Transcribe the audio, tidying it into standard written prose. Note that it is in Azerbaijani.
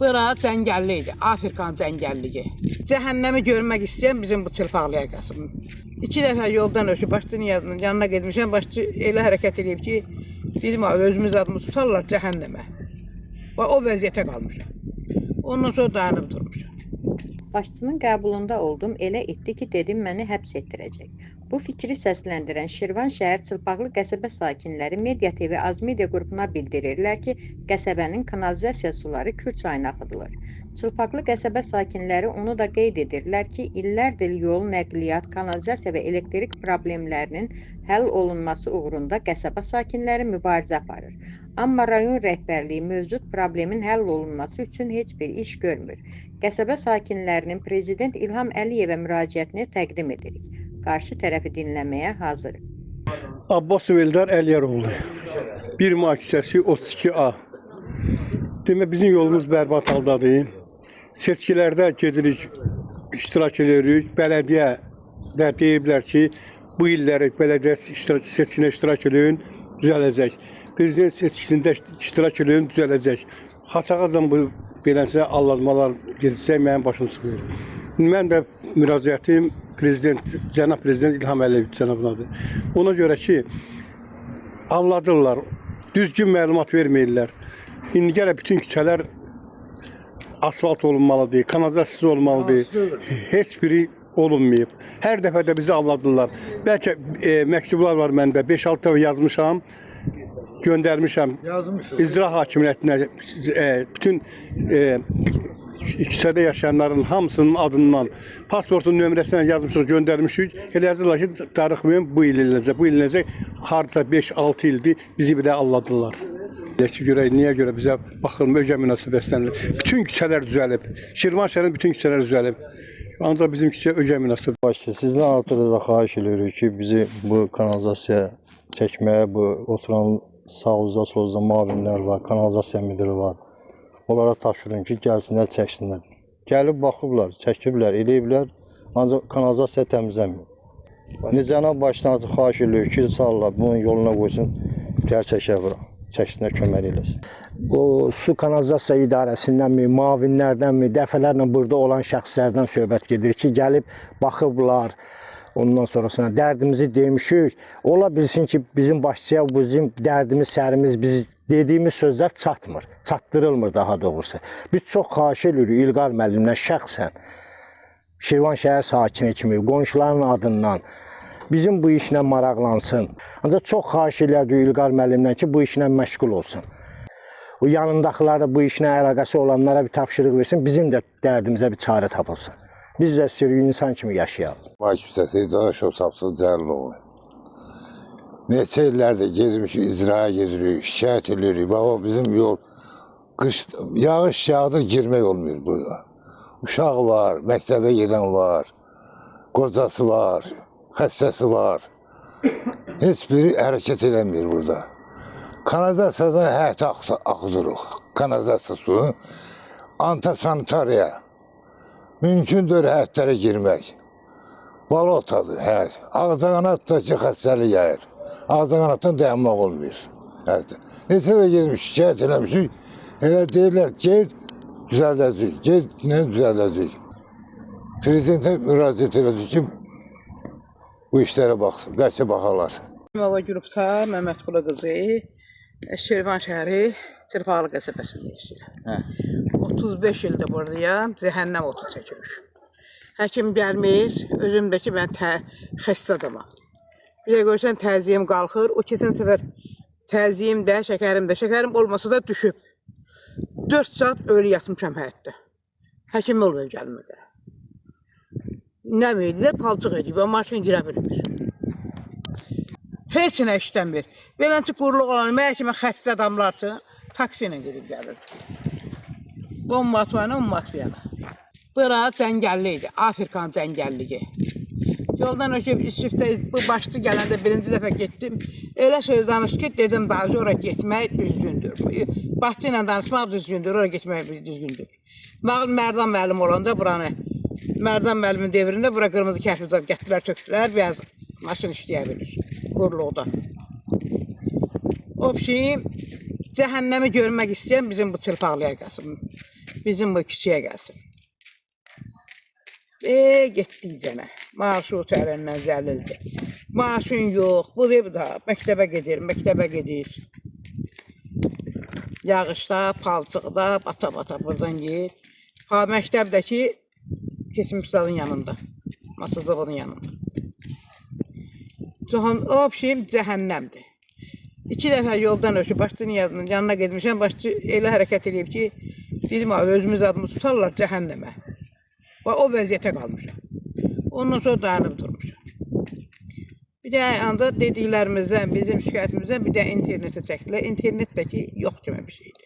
Bura cəngəlli idi, Afrikan cəngəlliyi. Cəhənnəmi görmək istəyən bizim bu çılpaqlıya qalsın. 2 dəfə yoldan ötüb başçının yanına getmişəm, başçı elə hərəkət edib ki, dedim, özümüz adımı tutarlar cəhənnəmə. O vəziyyətə qalmışam. Ondan sonra dayanıb durmuşam. Başçının qəbulunda oldum, elə etdi ki, dedim məni həbs etdirəcək. Bu fikri səsləndirən Şirvan şəhər Çılpaqlı qəsəbə sakinləri Media TV Azmedia qrupuna bildirirlər ki, qəsəbənin kanalizasiya suları Kür çayına axıdılır. Çılpaqlı qəsəbə sakinləri onu da qeyd edirlər ki, illərdir yol, nəqliyyat, kanalizasiya və elektrik problemlərinin həll olunması uğrunda qəsəbə sakinləri mübarizə aparır. Amma rayon rəhbərliyi mövcud problemin həll olunması üçün heç bir iş görmür. Qəsəbə sakinlərinin Prezident İlham Əliyevə müraciətini təqdim edirik. Qarşı tərəfi dinləməyə hazırıq. Abbasov Eldar Əliyeroğlu. 1 may küçəsi 32A. Demək, bizim yolumuz bərbad haldadır. Seçkilərdə gedirik, iştirak edirik. Bələdiyyə də deyiblər ki, bu illəri bələdiyyə seçkinə iştirak edin, düzələcək. Prezident seçkisində iştirak edin, düzələcək. Haçağazdan bu beləncə allanmalar gedəcək, mənim başım sıxır. Mən də müraciətim Cənab Prezident İlham Əliyev cənabınadır. Ona görə ki, anladırlar, düzgün məlumat verməyirlər. İndi gələ bütün küçələr asfalt olunmalıdır, kanalizasiya olmalıdır. Heç biri olunmayıb. Hər dəfə də bizi anladırlar. Bəlkə məktublar var məndə, 5-6 dəfə yazmışam. Göndərmişəm icra hakimiyyətinə, bütün küçədə yaşayanların hamısının adından, pasportun nömrəsindən yazmışıq, göndərmişik. Elə yazırlar ki, darıxmayın, bu il eləcək, bu il eləcək, hardasa 5-6 ildir bizi bir də anladılar. Niyə görə bizə baxın, ögə münasibətlənir. Bütün küçələr düzəlib, Şirvan şəhərinin bütün küçələr düzəlib. Ancaq bizim küçə ögə münasib. Sizdən artıq da xahiş edirik ki, bizi bu kanalizasiya çəkməyə, bu oturan sağ solda mavinlər var, kanalizasiya müdürü var. Onlara tapşırın ki, gəlsinlər, çəksinlər. Gəlib baxıblar, çəkiblər, eləyiblər, ancaq kanalizasiya təmizləmir. Cənab başdan artıq xahiş edirik ki, sağ olun, bunun yoluna qoysun, gerçəkə bura, çəksinlər, kömək eləsin. O su kanalizasiya idarəsindənmi, mavinlərdənmi, dəfələrlə burada olan şəxslərdən söhbət gedir ki, gəlib baxıblar. Ondan sonrasına dərdimizi demişik. Ola bilsin ki, bizim başçıya bizim dərdimiz, sərimiz, biz dediyimiz sözlər çatmır, çatdırılmır daha doğrusu. Biz çox xahiş edirik İlqar müəllimdən şəxsən, Şirvan şəhər sakini kimi, qonşuların adından bizim bu işlə maraqlansın. Ancaq çox xahiş edirdik İlqar müəllimdən ki, bu işlə məşğul olsun. O yanındakılara, bu işlə əlaqəsi olanlara bir tapşırıq versin, bizim də dərdimizə bir çarə tapılsın. Biz də sürü insan kimi yaşayalım. May küçəsi Dadaşov Sapsız Cəliloğlu. Neçə illərdir gedmişik, icraya gedirik, şikayət edirik. Bax, o bizim yol, yağış yağdı, girmək olmuyor burada. Uşaq var, məktəbə gedən var, qocası var, xəstəsi var. Heç biri hərəkət edəmir burada. Kanalizasiyada həyətə axıdırıq. Kanalizasiya suyu, antisanitariya. Mümkündür həyətlərə girmək. Balotadır, həyət. Ağzaqanatdakı xəstəlik yayır. Ağzaqanatdan dayanmaq olmuyor. Neçə də gedmiş, şikayət eləmişik. Elə deyirlər, ged, düzəldəcək, ged, düzəldəcək. Prezidentə müraciət edəcək ki, bu işlərə baxsın, bəlkə baxarlar. Hava Qrupsa Məhəmməd Qulu qızı Şirvan şəhəri Çılpaqlı qəsəbəsində yaşayır. 35 ildir buradayam, cəhənnəm otu çəkirik. Həkim gəlmir, özümdəki mən xəstə adamam. Bir də görürsən təziyim qalxır, o keçən səfər təziyim də, şəkərim olmasa da düşüb. 4 saat ölü yatmışam həyətdə. Həkim olmuyor gəlmədə. Nə meydilə, palçıq edib, maşın girə bilmir. Heç nə işləmir. Beləncə qurluq olan, mənə kimi xəstə adamlarsın, taksi ilə gedib gəlir. 10 manat var, 10 manat bir yana. Bura cəngəlli idi, Afrikan cəngəlliyi. Yoldan öküb, bu başçı gələndə birinci dəfə getdim. Elə söz danışdı ki, dedim, bazı oraya getmək düzgündür. Başçı ilə danışmaq düzgündür, oraya getmək düzgündür. Mərdan müəllim olanda buranı, Mərdan müəllimin devrində bura qırmızı kəşfizat gətirdilər, tökdülər, biraz maşın işləyə bilir, qurluqda. O şey, cəhənnəmi görmək istəyən bizim bu çılpaqlıya qalsın. bizim bu küçüyə gəlsin. Getdikcənə, marşrut əlindən zəlildir. Maşın yox, bu da məktəbə gedir. Yağışda, palçıqda, bata-bata buradan git. Məktəbdəki keçmişlərin yanında, masazavadın yanında. Obşim cəhənnəmdir. 2 dəfə yoldan ötüb başçının yanına getmişəm, başçı elə hərəkət edib ki, dedim, özümüz adımı tutarlar cəhənnəmə. O vəziyyətə qalmışam. Ondan sonra dayanıb durmuşam. Bir də anda dediklərimizdən, bizim şikayətimizdən bir də internetə çəkdilər. İnternetdəki yox kimi bir şeydir.